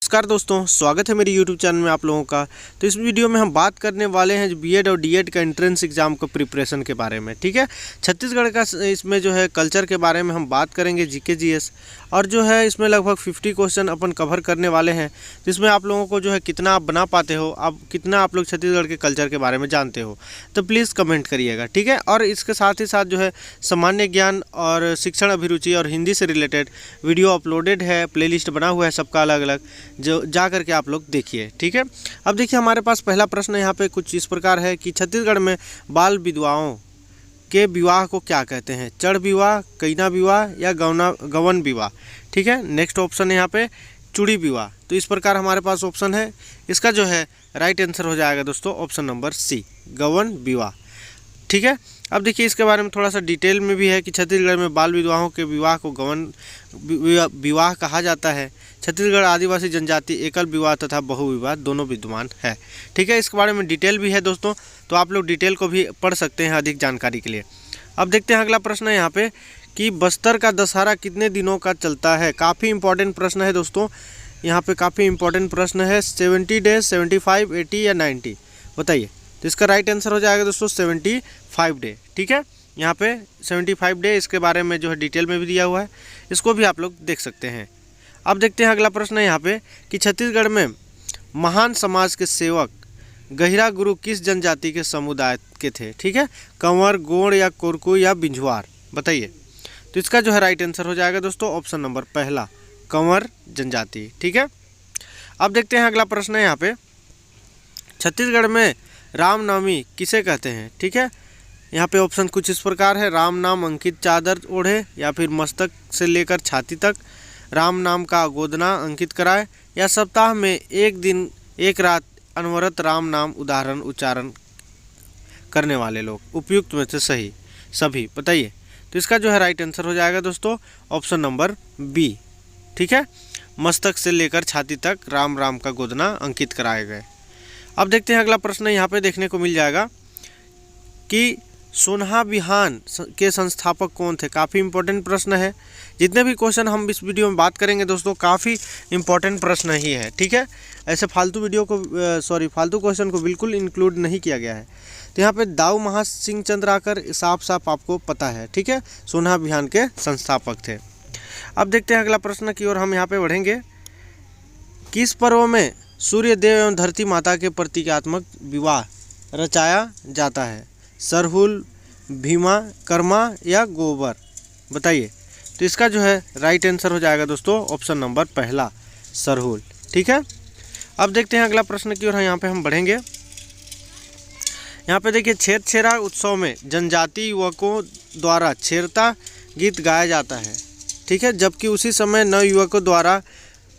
नमस्कार दोस्तों, स्वागत है मेरे YouTube चैनल में आप लोगों का। तो इस वीडियो में हम बात करने वाले हैं जो बीएड और डीएड का एंट्रेंस एग्जाम का प्रिपरेशन के बारे में। ठीक है, छत्तीसगढ़ का इसमें जो है कल्चर के बारे में हम बात करेंगे, जीके जीएस, और जो है इसमें लगभग 50 क्वेश्चन अपन कवर करने वाले हैं, जिसमें आप लोगों को जो है कितना आप बना पाते हो, आप कितना आप लोग छत्तीसगढ़ के कल्चर के बारे में जानते हो, तो प्लीज़ कमेंट करिएगा। ठीक है, और इसके साथ ही साथ जो है सामान्य ज्ञान और शिक्षण अभिरुचि और हिंदी से रिलेटेड वीडियो अपलोडेड है, प्लेलिस्ट बना हुआ है सबका अलग अलग, जो जा करके आप लोग देखिए। ठीक है, अब देखिए हमारे पास पहला प्रश्न यहाँ पे कुछ इस प्रकार है कि छत्तीसगढ़ में बाल विधवाओं के विवाह को क्या कहते हैं? चढ़ विवाह, कईना विवाह या गवन विवाह। ठीक है, नेक्स्ट ऑप्शन है यहाँ पे चूड़ी विवाह। तो इस प्रकार हमारे पास ऑप्शन है, इसका जो है राइट आंसर हो जाएगा दोस्तों ऑप्शन नंबर सी, गवन विवाह। ठीक है, अब देखिए इसके बारे में थोड़ा सा डिटेल में भी है कि छत्तीसगढ़ में बाल विधवाओं के विवाह को गवन विवाह कहा जाता है। छत्तीसगढ़ आदिवासी जनजाति एकल विवाह तथा बहु विवाह दोनों विद्यमान है। ठीक है, इसके बारे में डिटेल भी है दोस्तों, तो आप लोग डिटेल को भी पढ़ सकते हैं अधिक जानकारी के लिए। अब देखते हैं अगला प्रश्न है यहाँ पे कि बस्तर का दशहरा कितने दिनों का चलता है? काफ़ी इंपॉर्टेंट प्रश्न है दोस्तों, यहाँ पे काफ़ी इंपॉर्टेंट प्रश्न है। 70 डेज, 75, 80 या 90, बताइए। तो इसका राइट आंसर हो जाएगा दोस्तों 75 डे। ठीक है, यहाँ पे 75 डे, इसके बारे में जो है डिटेल में भी दिया हुआ है, इसको भी आप लोग देख सकते हैं। अब देखते हैं अगला प्रश्न है यहाँ पे कि छत्तीसगढ़ में महान समाज के सेवक गहिरा गुरु किस जनजाति के समुदाय के थे? ठीक है, कंवर, गोंड या कोरकू या बिंझवार, बताइए। तो इसका जो है राइट आंसर हो जाएगा दोस्तों ऑप्शन नंबर पहला, कंवर जनजाति। ठीक है, अब देखते हैं अगला प्रश्न है यहाँ पे, छत्तीसगढ़ में रामनवमी किसे कहते हैं? ठीक है, यहाँ पे ऑप्शन कुछ इस प्रकार है, राम नाम अंकित चादर ओढ़े, या फिर मस्तक से लेकर छाती तक राम नाम का गोदना अंकित कराए, या सप्ताह में एक दिन एक रात अनवरत राम नाम उच्चारण करने वाले लोग। उपयुक्त में से सही सभी, बताइए। तो इसका जो है राइट आंसर हो जाएगा दोस्तों ऑप्शन नंबर बी। ठीक है, मस्तक से लेकर छाती तक राम राम का गोदना अंकित कराए गए। अब देखते हैं अगला प्रश्न यहाँ पे देखने को मिल जाएगा कि सोनहा बिहान के संस्थापक कौन थे? काफ़ी इंपॉर्टेंट प्रश्न है। जितने भी क्वेश्चन हम इस वीडियो में बात करेंगे दोस्तों, काफ़ी इंपॉर्टेंट प्रश्न ही है। ठीक है, ऐसे फालतू क्वेश्चन को बिल्कुल इंक्लूड नहीं किया गया है। तो यहाँ पे दाऊ महासिंह चंद्राकर साफ आपको पता है। ठीक है, सोनहा बिहान के संस्थापक थे। अब देखते हैं अगला प्रश्न की ओर हम यहाँ पे बढ़ेंगे। किस पर्व में सूर्य देव एवं धरती माता के प्रतीकात्मक विवाह रचाया जाता है? सरहुल, भीमा, कर्मा या गोबर, बताइए। तो इसका जो है राइट आंसर हो जाएगा दोस्तों ऑप्शन नंबर पहला, सरहुल। ठीक है, अब देखते हैं अगला प्रश्न की ओर यहाँ पे हम बढ़ेंगे। यहाँ पे देखिए, छेरछेरा उत्सव में जनजाति युवकों द्वारा छेरता गीत गाया जाता है। ठीक है, जबकि उसी समय नव युवकों द्वारा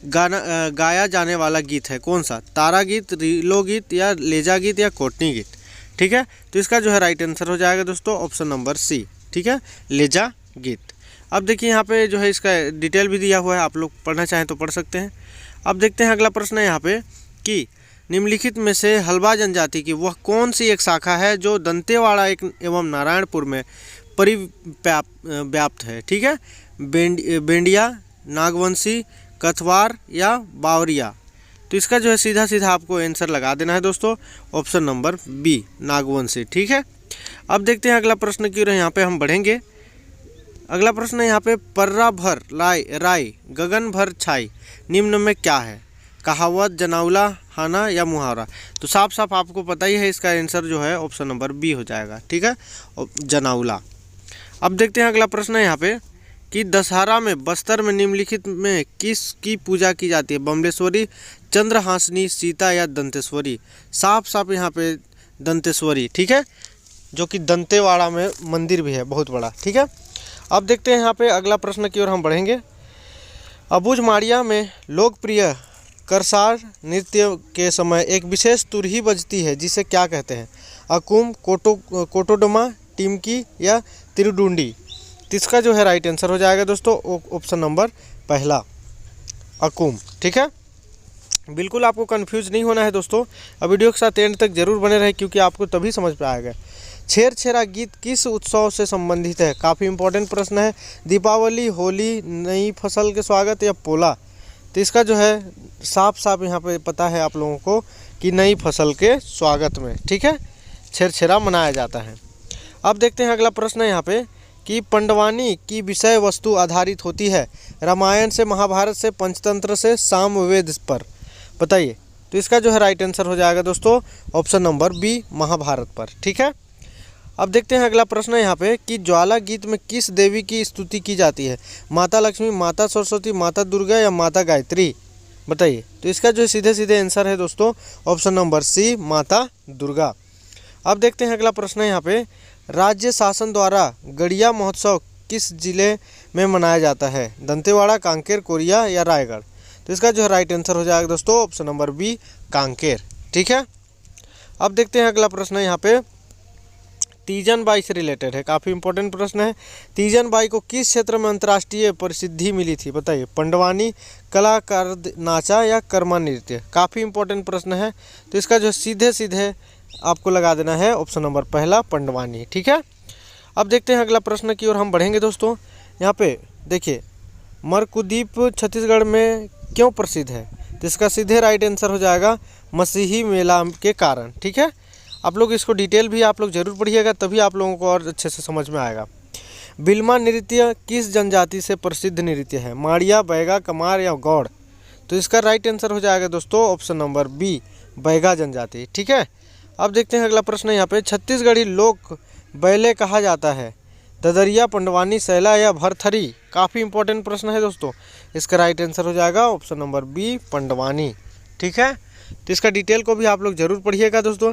गाया जाने वाला गीत है कौन सा? तारा गीत, रीलो गीत या लेजा गीत या कोटनी गीत। ठीक है, तो इसका जो है राइट आंसर हो जाएगा दोस्तों ऑप्शन नंबर सी। ठीक है, लेजा गीत। अब देखिए यहाँ पे जो है इसका डिटेल भी दिया हुआ है, आप लोग पढ़ना चाहें तो पढ़ सकते हैं। अब देखते हैं अगला प्रश्न है यहाँ पे कि निम्नलिखित में से हल्बा जनजाति की वह कौन सी एक शाखा है जो दंतेवाड़ा एवं नारायणपुर में परिव्याप्त है? ठीक है, बेंडिया, नागवंशी, कथवार या बावरिया। तो इसका जो है सीधा आपको आंसर लगा देना है दोस्तों ऑप्शन नंबर बी, नागवंशी। ठीक है, अब देखते हैं अगला प्रश्न की ओर यहाँ पे हम बढ़ेंगे। अगला प्रश्न है यहाँ पे, पर्रा भर राय गगन भर छाई निम्न में क्या है? कहावत, जनाउला, हाना या मुहावरा। तो साफ आपको पता ही है, इसका आंसर जो है ऑप्शन नंबर बी हो जाएगा। ठीक है, जनाउला। अब देखते हैं अगला प्रश्न है यहाँ पे कि दशहरा में बस्तर में निम्नलिखित में किस की पूजा की जाती है? बमलेश्वरी, चंद्रहासिनी, सीता या दंतेश्वरी। साफ यहाँ पे दंतेश्वरी। ठीक है, जो कि दंतेवाड़ा में मंदिर भी है बहुत बड़ा। ठीक है, अब देखते हैं यहाँ पे अगला प्रश्न की ओर हम बढ़ेंगे। अबूझमाड़िया में लोकप्रिय करसार नृत्य के समय एक विशेष तुरही बजती है, जिसे क्या कहते हैं? अकुम, कोटोडमा, टिमकी या तिरुडुंडी। इसका जो है राइट आंसर हो जाएगा दोस्तों ऑप्शन नंबर पहला, अकुम। ठीक है, बिल्कुल आपको कंफ्यूज नहीं होना है दोस्तों, अब वीडियो के साथ एंड तक जरूर बने रहे, क्योंकि आपको तभी समझ में आएगा। छेरछेरा गीत किस उत्सव से संबंधित है? काफ़ी इंपॉर्टेंट प्रश्न है। दीपावली, होली, नई फसल के स्वागत या पोला। तो तो इसका जो है साफ साफ यहाँ पे पता है आप लोगों को कि नई फसल के स्वागत में, ठीक है, छेरछेरा मनाया जाता है। अब देखते हैं अगला प्रश्न है यहाँ पे कि पंडवानी की विषय वस्तु आधारित होती है रामायण से, महाभारत से, पंचतंत्र से, सामवेद पर, बताइए। तो इसका जो है राइट आंसर हो जाएगा दोस्तों ऑप्शन नंबर बी, महाभारत पर, ठीक है। अब देखते हैं अगला प्रश्न है यहाँ पे कि ज्वाला गीत में किस देवी की स्तुति की जाती है, माता लक्ष्मी, माता सरस्वती, माता दुर्गा या माता गायत्री, बताइए। तो इसका जो सीधे सीधे आंसर है दोस्तों ऑप्शन नंबर सी, माता दुर्गा। अब देखते हैं अगला प्रश्न है यहाँ पे, राज्य शासन द्वारा गड़िया महोत्सव किस जिले में मनाया जाता है, दंतेवाड़ा, कांकेर, कोरिया या रायगढ़। तो इसका जो है राइट आंसर हो जाएगा दोस्तों ऑप्शन नंबर बी, कांकेर, ठीक है। अब देखते हैं अगला प्रश्न है यहाँ पे, तीजन बाई से रिलेटेड है, काफ़ी इंपॉर्टेंट प्रश्न है। तीजन बाई को किस क्षेत्र में अंतर्राष्ट्रीय प्रसिद्धि मिली थी, बताइए। पंडवानी, कलाकार नाचा या कर्मा नृत्य, काफ़ी इंपॉर्टेंट प्रश्न है। तो इसका जो सीधे सीधे आपको लगा देना है ऑप्शन नंबर पहला, पंडवानी, ठीक है। अब देखते हैं अगला प्रश्न की ओर हम बढ़ेंगे दोस्तों। यहाँ पे देखिए, मरकुदीप छत्तीसगढ़ में क्यों प्रसिद्ध है, तो इसका सीधे राइट आंसर हो जाएगा मसीही मेला के कारण, ठीक है। आप लोग इसको डिटेल भी आप लोग जरूर पढ़िएगा, तभी आप लोगों को और अच्छे से समझ में आएगा। बिल्मा नृत्य किस जनजाति से प्रसिद्ध नृत्य है, माड़िया, बैगा, कमार या गौड़। तो इसका राइट आंसर हो जाएगा दोस्तों ऑप्शन नंबर बी, बैगा जनजाति, ठीक है। अब देखते हैं अगला प्रश्न यहाँ पे, छत्तीसगढ़ी लोक बैले कहा जाता है, ददरिया, पंडवानी, सैला या भरथरी, काफ़ी इंपॉर्टेंट प्रश्न है दोस्तों। इसका राइट आंसर हो जाएगा ऑप्शन नंबर बी, पंडवानी, ठीक है। तो इसका डिटेल को भी आप लोग जरूर पढ़िएगा दोस्तों।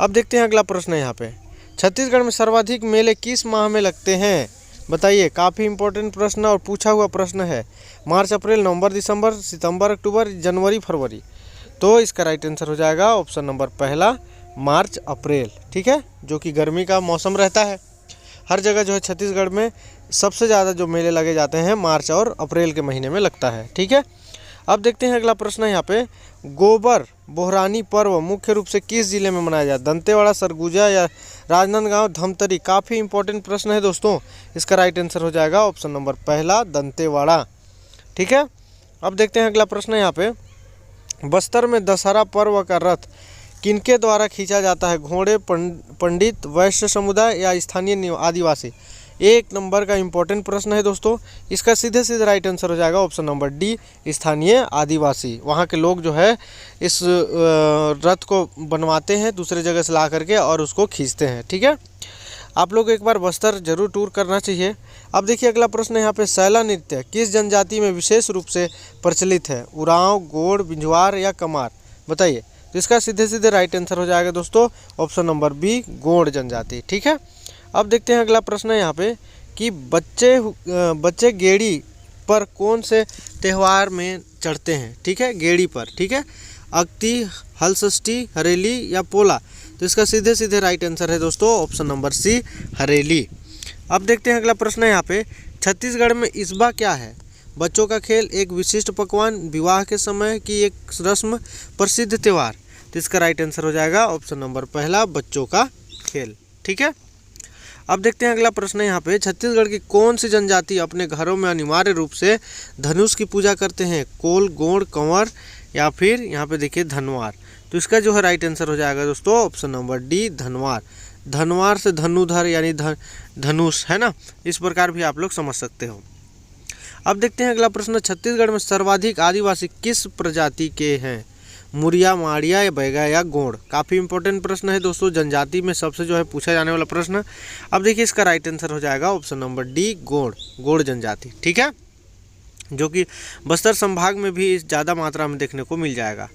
अब देखते हैं अगला प्रश्न है यहाँ पे, छत्तीसगढ़ में सर्वाधिक मेले किस माह में लगते हैं, बताइए। काफ़ी इंपॉर्टेंट प्रश्न और पूछा हुआ प्रश्न है, मार्च, अप्रैल, नवंबर, दिसंबर, सितंबर, अक्टूबर, जनवरी, फरवरी। तो इसका राइट आंसर हो जाएगा ऑप्शन नंबर पहला, मार्च, अप्रैल, ठीक है, जो कि गर्मी का मौसम रहता है। हर जगह जो है छत्तीसगढ़ में सबसे ज़्यादा जो मेले लगे जाते हैं मार्च और अप्रैल के महीने में लगता है, ठीक है। अब देखते हैं अगला प्रश्न है यहाँ पे, गोबर बोहरानी पर्व मुख्य रूप से किस जिले में मनाया जाता है, दंतेवाड़ा, सरगुजा या राजनांदगांव, धमतरी, काफ़ी इंपॉर्टेंट प्रश्न है दोस्तों। इसका राइट आंसर हो जाएगा ऑप्शन नंबर पहला, दंतेवाड़ा, ठीक है। अब देखते हैं अगला प्रश्न है यहाँ पे, बस्तर में दशहरा पर्व का रथ किनके द्वारा खींचा जाता है, घोड़े, पंडित, वैश्य समुदाय या स्थानीय आदिवासी। एक नंबर का इंपॉर्टेंट प्रश्न है दोस्तों। इसका सीधे सीधे राइट आंसर हो जाएगा ऑप्शन नंबर डी, स्थानीय आदिवासी। वहाँ के लोग जो है इस रथ को बनवाते हैं दूसरे जगह से ला करके और उसको खींचते हैं, ठीक है। आप लोग एक बार बस्तर जरूर टूर करना चाहिए। अब देखिए अगला प्रश्न यहाँ पे, सैला नृत्य किस जनजाति में विशेष रूप से प्रचलित है, उरांव, गोंड, बिंजवार या कमार, बताइए। तो इसका सीधे सीधे राइट आंसर हो जाएगा दोस्तों ऑप्शन नंबर बी, गोंड जनजाति, ठीक है। अब देखते हैं अगला प्रश्न है यहाँ पे कि बच्चे गेड़ी पर कौन से त्यौहार में चढ़ते हैं, ठीक है, गेड़ी पर, ठीक है, अक्ति, हलषष्ठी, हरेली या पोला। तो इसका सीधे सीधे राइट आंसर है दोस्तों ऑप्शन नंबर सी, हरेली। अब देखते हैं अगला प्रश्न है यहाँ पे, छत्तीसगढ़ में इस्बा क्या है, बच्चों का खेल, एक विशिष्ट पकवान, विवाह के समय की एक रस्म, प्रसिद्ध त्यौहार। तो इसका राइट आंसर हो जाएगा ऑप्शन नंबर पहला, बच्चों का खेल, ठीक है। अब देखते हैं अगला प्रश्न है यहाँ पे, छत्तीसगढ़ की कौन सी जनजाति अपने घरों में अनिवार्य रूप से धनुष की पूजा करते हैं, कोल, गोंड, कंवर या फिर यहाँ पे देखिए धनवार। तो इसका जो है राइट आंसर हो जाएगा दोस्तों option number D, Dhanwar. Dhanwar से धनुधर यानी धनुष है ना, इस प्रकार भी आप लोग समझ सकते हो। अब देखते हैं अगला प्रश्न, छत्तीसगढ़ में सर्वाधिक आदिवासी किस प्रजाति के हैं, मुरिया, माड़िया या बैगा या गोंड। काफ़ी इंपॉर्टेंट प्रश्न है दोस्तों, जनजाति में सबसे जो है पूछा जाने वाला प्रश्न। अब देखिए इसका राइट आंसर हो जाएगा option number D, Gond, Gond जनजाति, ठीक है, जो कि बस्तर संभाग में भी ज़्यादा मात्रा में देखने को मिल जाएगा।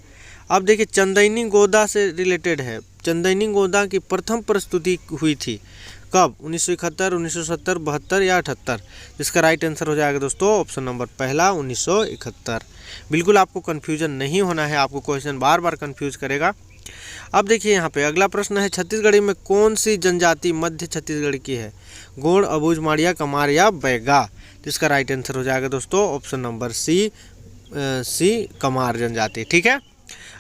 अब देखिए चंदैनी गोदा से रिलेटेड है, चंदैनी गोदा की प्रथम प्रस्तुति हुई थी कब, 1971, 1970, 72 या 78। इसका राइट आंसर हो जाएगा दोस्तों ऑप्शन नंबर पहला, 1971। बिल्कुल आपको कन्फ्यूजन नहीं होना है, आपको क्वेश्चन बार बार कन्फ्यूज करेगा। अब देखिए यहाँ पे अगला प्रश्न है, छत्तीसगढ़ी में कौन सी जनजाति मध्य छत्तीसगढ़ की है, गोंड, अबूझ, माड़िया, कमार या बैगा। तो इसका राइट आंसर हो जाएगा दोस्तों ऑप्शन नंबर सी, कमार जनजाति, ठीक है।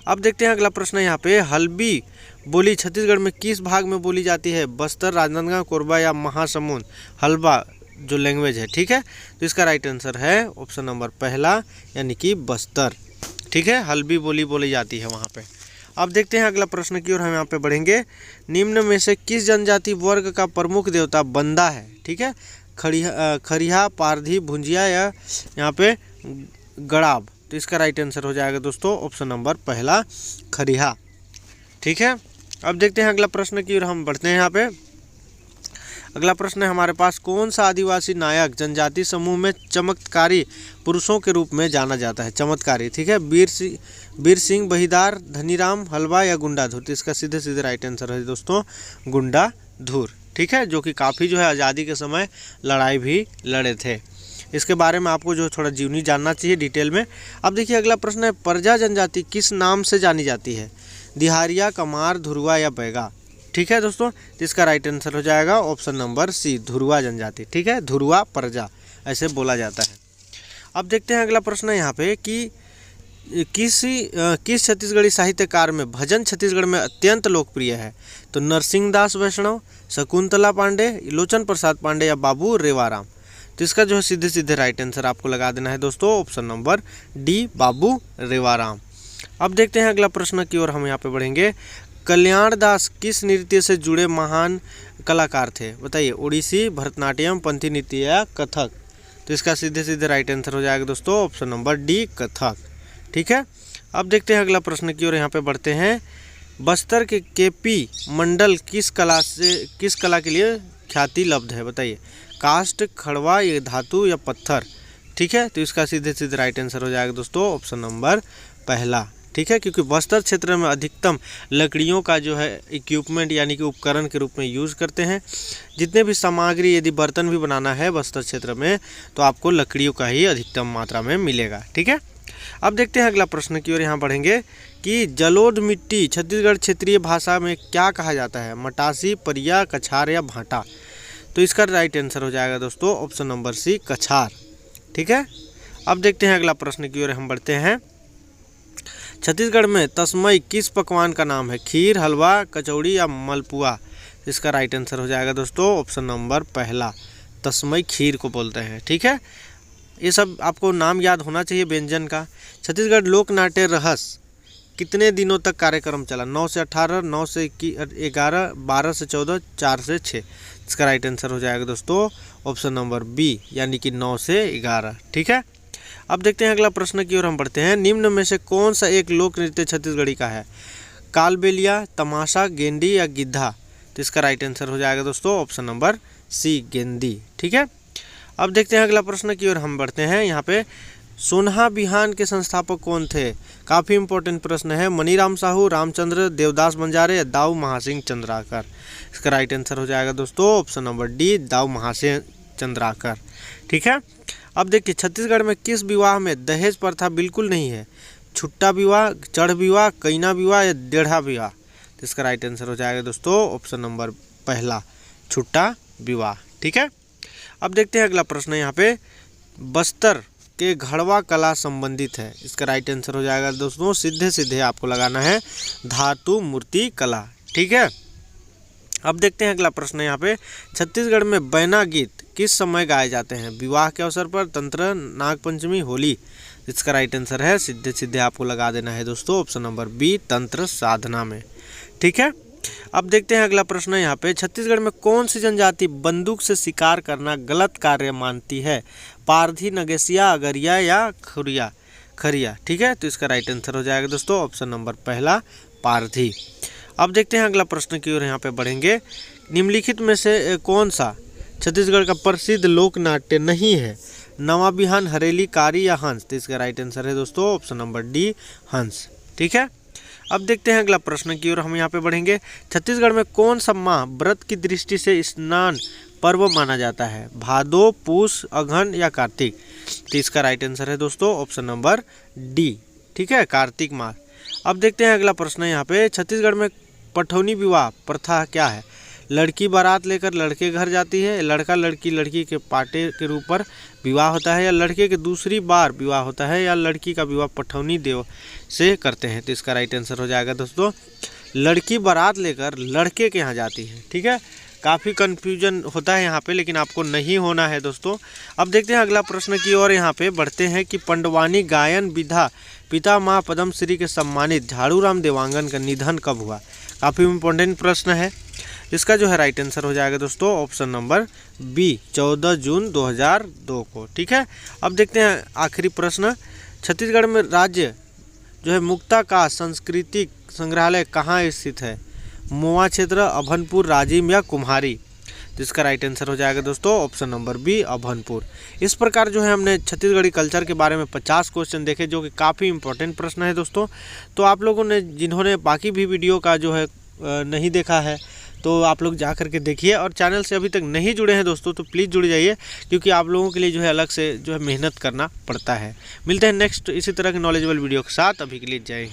अब देखते हैं अगला प्रश्न है यहाँ पे, हल्बी बोली छत्तीसगढ़ में किस भाग में बोली जाती है, बस्तर, राजनांदगांव, कोरबा या महासमुंद। हलवा जो लैंग्वेज है, ठीक है। तो इसका राइट आंसर है ऑप्शन नंबर पहला, यानी कि बस्तर, ठीक है। हल्बी बोली बोली जाती है वहाँ पे। अब देखते हैं अगला प्रश्न की ओर हम यहाँ पे बढ़ेंगे। निम्न में से किस जनजाति वर्ग का प्रमुख देवता बंदा है, ठीक है। खरिहा, पारधी, भुंजिया या यहाँ पे गड़ाब। तो इसका राइट आंसर हो जाएगा दोस्तों ऑप्शन नंबर पहला, खरिहा, ठीक है। अब देखते हैं अगला प्रश्न की ओर हम बढ़ते हैं यहाँ पे। अगला प्रश्न है हमारे पास, कौन सा आदिवासी नायक जनजाति समूह में चमत्कारी पुरुषों के रूप में जाना जाता है? चमत्कारी, ठीक है। वीर सिंह, बहिदार, धनीराम, हलवा या गुंडाधुर। तो इसका सीधे सीधे राइट आंसर है दोस्तों गुंडाधुर, ठीक है, जो कि काफ़ी जो है आज़ादी के समय लड़ाई भी लड़े थे। इसके बारे में आपको जो थोड़ा जीवनी जानना चाहिए डिटेल में। अब देखिए अगला प्रश्न है, परजा जनजाति किस नाम से जानी जाती है? दिहारिया, कमार, धुरवा या बैगा, ठीक है दोस्तों। तो इसका राइट आंसर हो जाएगा ऑप्शन नंबर सी, धुरवा जनजाति, ठीक है। धुरवा परजा ऐसे बोला जाता है। अब देखते हैं अगला प्रश्न है यहाँ पे कि किस छत्तीसगढ़ी साहित्यकार में भजन छत्तीसगढ़ में अत्यंत लोकप्रिय है? तो नरसिंह दास वैष्णव, शकुंतला पांडे, लोचन प्रसाद पांडे या बाबू रेवाराम। तो इसका जो है सीधे सीधे राइट आंसर आपको लगा देना है दोस्तों ऑप्शन नंबर डी, बाबू रेवाराम। अब देखते हैं अगला प्रश्न की ओर हम यहाँ पे बढ़ेंगे। कल्याण दास किस नृत्य से जुड़े महान कलाकार थे? बताइए, ओडिसी, भरतनाट्यम, पंथी नृत्य या कथक। तो इसका सीधे सीधे राइट आंसर हो जाएगा दोस्तों ऑप्शन नंबर डी, कथक, ठीक है। अब देखते हैं अगला प्रश्न की ओर यहाँ पे बढ़ते हैं। बस्तर के केपी मंडल किस कला के लिए ख्याति लब्ध है? बताइए, कास्ट, खड़वा, या धातु या पत्थर, ठीक है। तो इसका सीधे सीधे राइट आंसर हो जाएगा दोस्तों ऑप्शन नंबर पहला, ठीक है, क्योंकि बस्तर क्षेत्र में अधिकतम लकड़ियों का जो है इक्विपमेंट यानी कि उपकरण के रूप में यूज़ करते हैं। जितने भी सामग्री, यदि बर्तन भी बनाना है बस्तर क्षेत्र में तो आपको लकड़ियों का ही अधिकतम मात्रा में मिलेगा, ठीक है। अब देखते हैं अगला प्रश्न की ओर यहाँ बढ़ेंगे कि जलोढ़ मिट्टी छत्तीसगढ़ क्षेत्रीय भाषा में क्या कहा जाता है? मटासी, परिया, कछार या भाटा। तो इसका राइट आंसर हो जाएगा दोस्तों ऑप्शन नंबर सी, कछार, ठीक है। अब देखते हैं अगला प्रश्न की ओर हम बढ़ते हैं। छत्तीसगढ़ में तस्मई किस पकवान का नाम है? खीर, हलवा, कचौड़ी या मलपुआ। इसका राइट आंसर हो जाएगा दोस्तों ऑप्शन नंबर पहला, तस्मई खीर को बोलते हैं, ठीक है। ये सब आपको नाम याद होना चाहिए व्यंजन का। छत्तीसगढ़ लोक नाट्य रहस्य कितने दिनों तक कार्यक्रम चला? 9 से 18, 9 से 11, 12 से 14, 4 से 6। इसका राइट आंसर हो जाएगा दोस्तों ऑप्शन नंबर बी, यानी कि 9 से 11, ठीक है। अब देखते हैं अगला प्रश्न की ओर हम बढ़ते हैं। निम्न में से कौन सा एक लोक नृत्य छत्तीसगढ़ी का है? कालबेलिया, तमाशा, गेंडी या गिद्धा। तो इसका राइट आंसर हो जाएगा दोस्तों ऑप्शन नंबर सी, गेंदी, ठीक है। अब देखते हैं अगला प्रश्न की ओर हम बढ़ते हैं। यहाँ पे सोनहा बिहान के संस्थापक कौन थे? काफ़ी इंपॉर्टेंट प्रश्न है। मनीराम साहू, रामचंद्र, देवदास बंजारे या दाऊ महासिंह चंद्राकर। इसका राइट आंसर हो जाएगा दोस्तों ऑप्शन नंबर डी, दाऊ महासिंह चंद्राकर, ठीक है। अब देखिए छत्तीसगढ़ में किस विवाह में दहेज प्रथा बिल्कुल नहीं है? छुट्टा विवाह, चढ़ विवाह, कैना विवाह या डेढ़ा विवाह। तो इसका राइट आंसर हो जाएगा दोस्तों ऑप्शन नंबर पहला, छुट्टा विवाह, ठीक है। अब देखते हैं अगला प्रश्न यहाँ पे, बस्तर के घड़वा कला संबंधित है। इसका राइट आंसर हो जाएगा दोस्तों सीधे सीधे आपको लगाना है धातु मूर्ति कला, ठीक है। अब देखते हैं अगला प्रश्न यहाँ पे, छत्तीसगढ़ में बैना गीत किस समय गाए जाते हैं? विवाह के अवसर पर, तंत्र, नागपंचमी, होली। इसका राइट आंसर है सीधे सीधे आपको लगा देना है दोस्तों ऑप्शन नंबर बी, तंत्र साधना में, ठीक है। अब देखते हैं अगला प्रश्न यहाँ पे, छत्तीसगढ़ में कौन सी जनजाति बंदूक से शिकार करना गलत कार्य मानती है? पारधी, नगेसिया, अगरिया या खरिया, ठीक है। तो इसका राइट आंसर हो जाएगा दोस्तों ऑप्शन नंबर पहला, पारधी। अब देखते हैं अगला प्रश्न की ओर यहाँ पे बढ़ेंगे। निम्नलिखित में से कौन सा छत्तीसगढ़ का प्रसिद्ध लोक नाट्य नहीं है? नवा बिहान, हरेली, कारी या हंस। तो इसका राइट आंसर है दोस्तों ऑप्शन नंबर डी, हंस, ठीक है। अब देखते हैं अगला प्रश्न की ओर हम यहाँ पे बढ़ेंगे। छत्तीसगढ़ में कौन सा माह व्रत की दृष्टि से स्नान पर्व माना जाता है? भादो, पूस, अगहन या कार्तिक। तो इसका राइट आंसर है दोस्तों ऑप्शन नंबर डी, ठीक है, कार्तिक माह। अब देखते हैं अगला प्रश्न यहाँ पे, छत्तीसगढ़ में पठौनी विवाह प्रथा क्या है? लड़की बारात लेकर लड़के घर जाती है, लड़का लड़की के पाटे के रूप पर विवाह होता है, या लड़के के दूसरी बार विवाह होता है, या लड़की का विवाह पठौनी देव से करते हैं। तो इसका राइट आंसर हो जाएगा दोस्तों लड़की बारात लेकर लड़के के यहाँ जाती है, ठीक है। काफ़ी कन्फ्यूजन होता है यहाँ पे, लेकिन आपको नहीं होना है दोस्तों। अब देखते हैं अगला प्रश्न की ओर यहाँ पे बढ़ते हैं कि पंडवानी गायन विधा पिता माँ पद्मश्री के सम्मानित झाड़ूराम देवांगन का निधन कब हुआ। काफ़ी इम्पोर्टेंट प्रश्न है। इसका जो है राइट आंसर हो जाएगा दोस्तों ऑप्शन नंबर बी, 14 जून 2002 को। ठीक है, अब देखते हैं आखिरी प्रश्न। छत्तीसगढ़ में राज्य जो है मुक्ताकाश सांस्कृतिक संग्रहालय कहाँ स्थित है। मोवा क्षेत्र, अभनपुर, राजिम या कुम्हारी। जिसका राइट आंसर हो जाएगा दोस्तों ऑप्शन नंबर बी, अभनपुर। इस प्रकार जो है हमने छत्तीसगढ़ी कल्चर के बारे में 50 क्वेश्चन देखे, जो कि काफ़ी इंपॉर्टेंट प्रश्न है दोस्तों। तो आप लोगों ने जिन्होंने बाकी भी वीडियो का जो है नहीं देखा है, तो आप लोग जा करके देखिए, और चैनल से अभी तक नहीं जुड़े हैं दोस्तों तो प्लीज़ जुड़ जाइए, क्योंकि आप लोगों के लिए जो है अलग से जो है मेहनत करना पड़ता है। मिलते हैं नेक्स्ट इसी तरह के नॉलेजेबल वीडियो के साथ। अभी के लिए जय हिंद।